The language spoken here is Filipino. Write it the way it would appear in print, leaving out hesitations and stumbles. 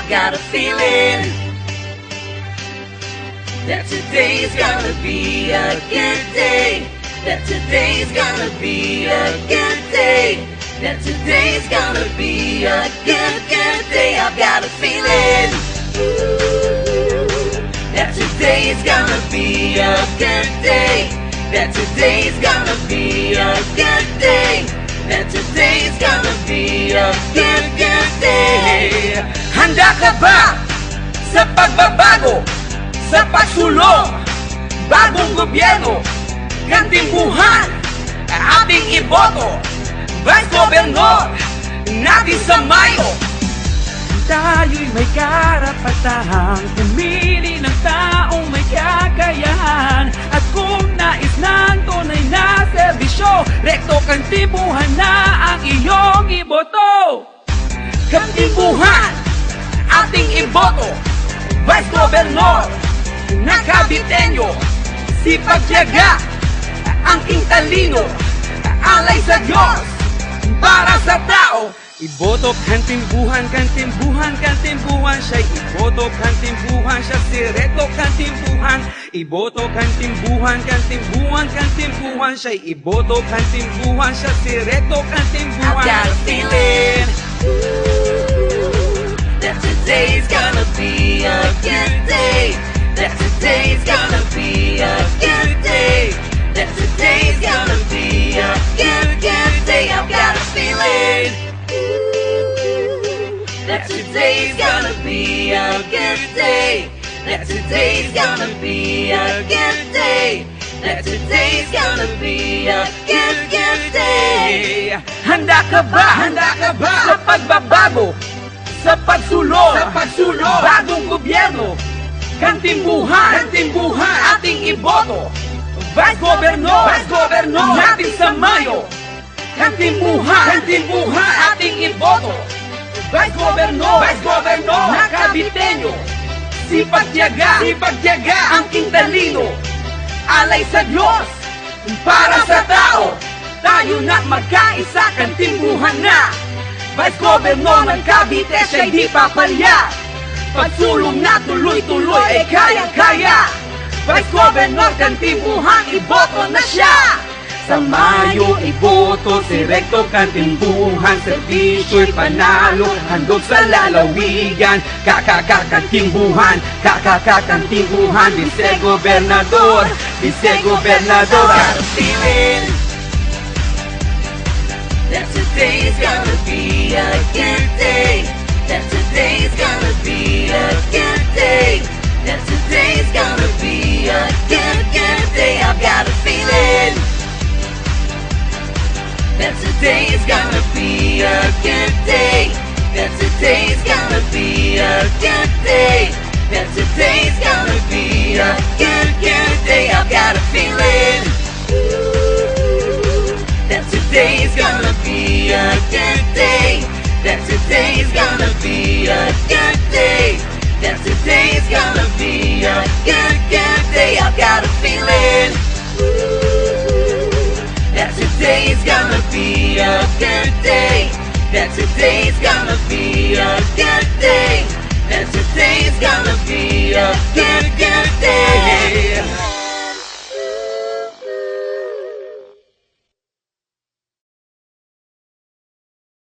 I've got a feeling that today's gonna be a good day. That today's gonna be a good day. That today's gonna be a good day. I've got a feeling that today's gonna be a good day. That today's gonna be a good day. That today's gonna be a good day. Handa ka ba sa pagbabago? Sa pagsulong, bagong gobyerno, gantibuhan, ating iboto, Vice Governor natin sa Mayo. Tayo'y may karapatang pumili ng taong may kakayahan. At kung nais ng tunay na serbisyo, rekto kantibuhan na ang iyong iboto. Kantibuhan, ating iboto, Vice Governor na Caviteño. Sipag-tiyaga, ang king talino, alay sa Diyos, para sa tao. Iboto kantimbuhan, kantimbuhan, kantimbuhan. Siya'y iboto kantimbuhan, siya si rekto kantimbuhan. Iboto kantimbuhan, kantimbuhan, kantimbuhan. Siya'y iboto kantimbuhan, siya si rekto kantimbuhan. I've got a feeling that today's gonna be a good day. That today's gonna be a good day. That today's gonna be a good day. I've got a feeling that today's gonna be a good day. That today's gonna be a good day. That today's gonna be a good day. Handa ka ba? Handa ka ba? Sa pagbabago, sa pagsulong, bagong gobyerno, kantimbuhan, ating iboto, Vice Governor natin sa Mayo. Kantimbuhan, ating iboto, Vice Governor na Caviteño. Sipag-tiyaga, ang king talino, alay sa Diyos, para sa tao. Tayo na magkaisa, kantimbuhan na, Vice Governor ng Cavite, siya'y di papalya. Pagsulong na tuloy-tuloy ay kaya-kaya. Vice Governor, kantimbuhan, iboto na siya. Sa Mayo, iboto si rekto kantimbuhan. Servisyo'y panalo, handog sa lalawigan. Kantimbuhan, kantimbuhan. Vice Gobernador, Got a feeling that today's gonna be a good day. That today's gonna be a good day. That today's gonna be a good day. I've got a feeling that today's gonna be a good day. That today's gonna be a good day. That today's gonna be a good day. I've got a feeling that today's gonna be a good day. That today's gonna be a good day. That today's gonna be a good day. I've got a feeling that today's gonna be a good day. That today's gonna be a good day.